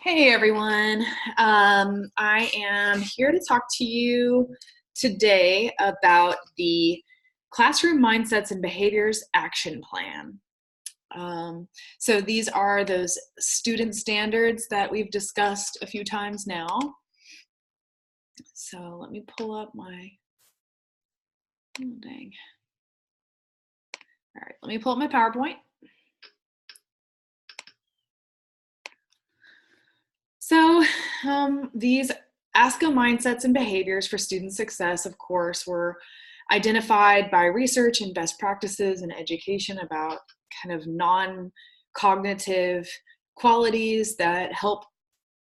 Hey everyone. I am here to talk to you today about the Classroom Mindsets and Behaviors Action Plan. So these are those student standards that we've discussed a few times now. So let me pull up my, oh dang. All right, let me pull up my PowerPoint. So these ASCA mindsets and behaviors for student success, of course, were identified by research and best practices in education about kind of non-cognitive qualities that help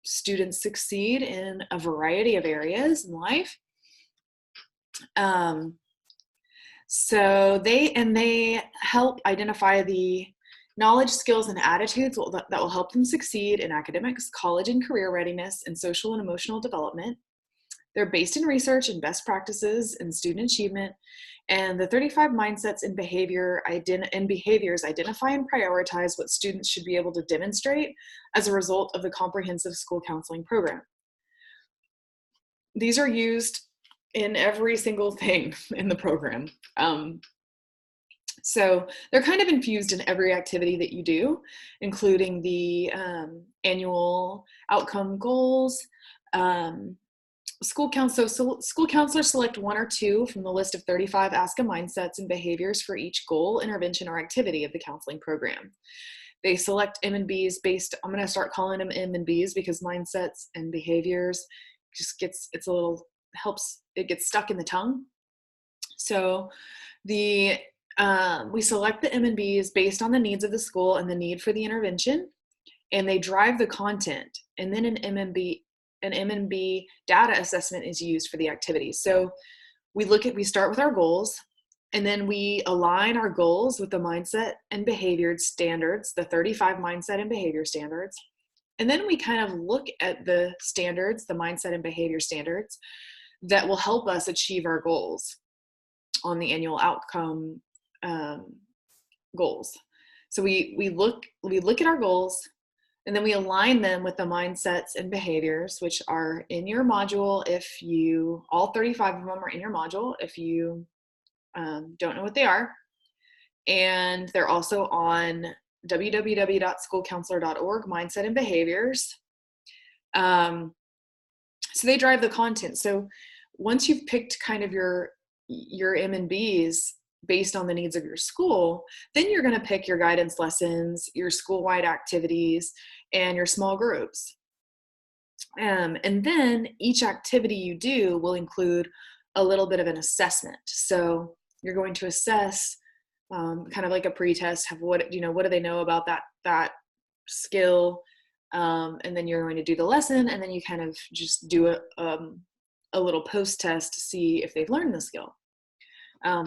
students succeed in a variety of areas in life. So they help identify the knowledge, skills, and attitudes that will help them succeed in academics, college and career readiness, and social and emotional development. They're based in research and best practices in student achievement. And the 35 mindsets and behaviors identify and prioritize what students should be able to demonstrate as a result of the comprehensive school counseling program. These are used in every single thing in the program. So they're kind of infused in every activity that you do, including the annual outcome goals. School counselors select one or two from the list of 35 ASCA mindsets and behaviors for each goal, intervention, or activity of the counseling program. They select M&Bs based, I'm going to start calling them M&Bs because mindsets and behaviors just it gets stuck in the tongue. So we select the M&Bs based on the needs of the school and the need for the intervention, and they drive the content. And then an M&B data assessment is used for the activities. So we start with our goals, and then we align our goals with the mindset and behavior standards, the 35 mindset and behavior standards. And then we kind of look at the standards, the mindset and behavior standards that will help us achieve our goals on the annual outcome goals. So we look at our goals, and then we align them with the mindsets and behaviors, which are in your module. All 35 of them are in your module if you don't know what they are. And they're also on www.schoolcounselor.org, mindset and behaviors. So they drive the content. So once you've picked kind of your M&Bs based on the needs of your school, then you're going to pick your guidance lessons, your school-wide activities, and your small groups. And then each activity you do will include a little bit of an assessment. So you're going to assess kind of like a pretest, what do they know about that skill, and then you're going to do the lesson, and then you kind of just do a little post-test to see if they've learned the skill.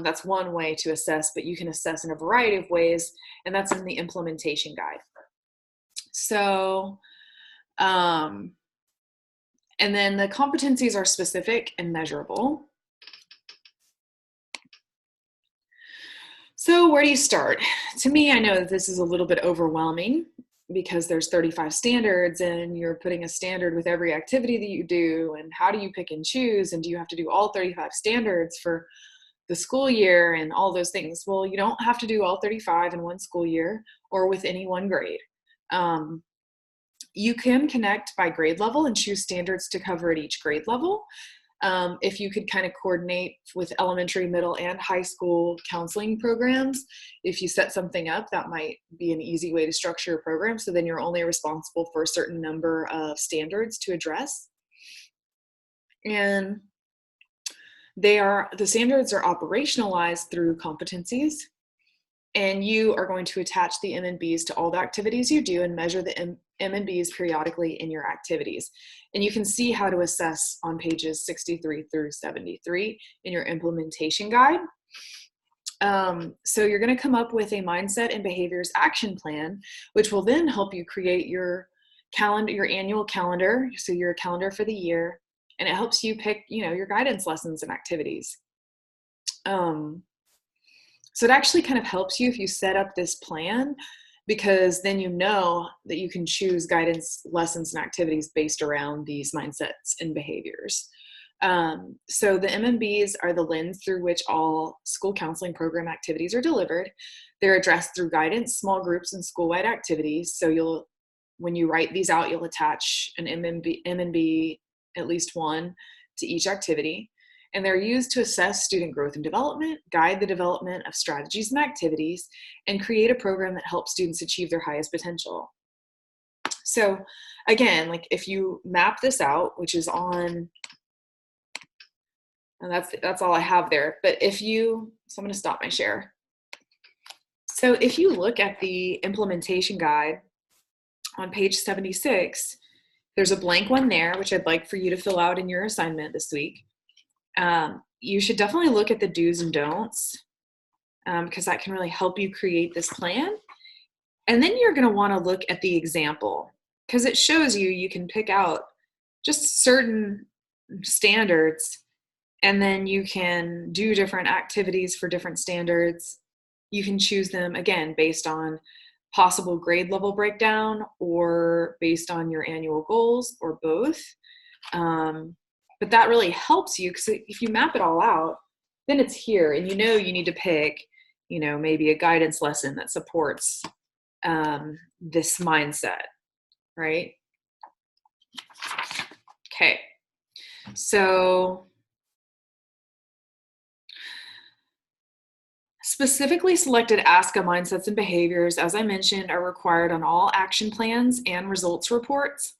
That's one way to assess, but you can assess in a variety of ways, and that's in the implementation guide. So, and then the competencies are specific and measurable. So where do you start? To me, I know that this is a little bit overwhelming because there's 35 standards and you're putting a standard with every activity that you do, and how do you pick and choose, and do you have to do all 35 standards for the school year and all those things? Well, you don't have to do all 35 in one school year or with any one grade. You can connect by grade level and choose standards to cover at each grade level. If you could kind of coordinate with elementary, middle, and high school counseling programs, if you set something up, that might be an easy way to structure your program. So then you're only responsible for a certain number of standards to address. And the standards are operationalized through competencies, and you are going to attach the M&Bs to all the activities you do and measure the M&Bs periodically in your activities. And you can see how to assess on pages 63 through 73 in your implementation guide. So you're going to come up with a mindset and behaviors action plan, which will then help you create your calendar, your annual calendar. So your calendar for the year, and it helps you pick, your guidance lessons and activities. So it actually kind of helps you if you set up this plan, because then you know that you can choose guidance lessons and activities based around these mindsets and behaviors. So the MMBs are the lens through which all school counseling program activities are delivered. They're addressed through guidance, small groups, and school-wide activities. So when you write these out, you'll attach an MMB, at least one, to each activity. And they're used to assess student growth and development, guide the development of strategies and activities, and create a program that helps students achieve their highest potential. So again, like if you map this out, which is on, and that's all I have there. But so I'm going to stop my share. So if you look at the implementation guide on page 76, there's a blank one there, which I'd like for you to fill out in your assignment this week. You should definitely look at the do's and don'ts, because that can really help you create this plan. And then you're going to want to look at the example, because it shows you can pick out just certain standards, and then you can do different activities for different standards. You can choose them, again, based on possible grade level breakdown or based on your annual goals or both. But that really helps you, because if you map it all out, then it's here, and you need to pick, maybe a guidance lesson that supports this mindset, right? Okay, so specifically selected ASCA mindsets and behaviors, as I mentioned, are required on all action plans and results reports.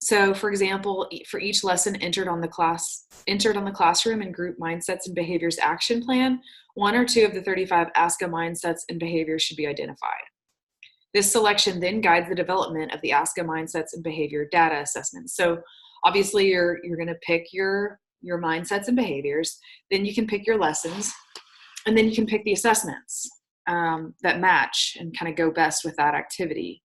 So for example, for each lesson entered on the classroom and group mindsets and behaviors action plan, 1 or 2 of the 35 ASCA mindsets and behaviors should be identified. This selection then guides the development of the ASCA mindsets and behavior data assessments. So obviously you're going to pick your mindsets and behaviors, then you can pick your lessons, and then you can pick the assessments that match and kind of go best with that activity.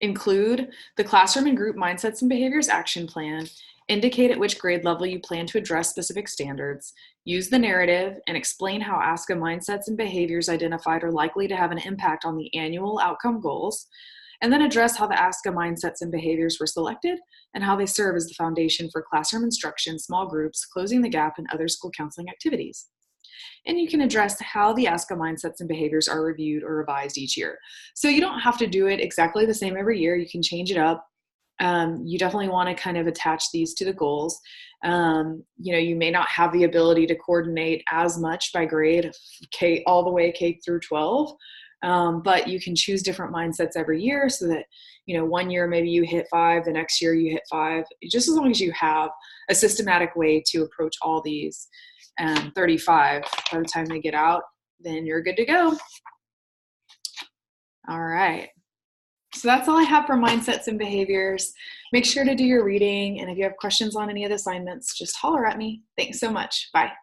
Include the classroom and group mindsets and behaviors action plan, indicate at which grade level you plan to address specific standards, use the narrative, and explain how ASCA mindsets and behaviors identified are likely to have an impact on the annual outcome goals, and then address how the ASCA mindsets and behaviors were selected and how they serve as the foundation for classroom instruction, small groups, closing the gap, and other school counseling activities. And you can address how the ASCA mindsets and behaviors are reviewed or revised each year. So you don't have to do it exactly the same every year. You can change it up. You definitely want to kind of attach these to the goals. You may not have the ability to coordinate as much by grade, K all the way K through 12, but you can choose different mindsets every year so that, one year maybe you hit 5, the next year you hit 5, just as long as you have a systematic way to approach all these 35 by the time they get out, then you're good to go. All right. So that's all I have for mindsets and behaviors. Make sure to do your reading. And if you have questions on any of the assignments, just holler at me. Thanks so much. Bye.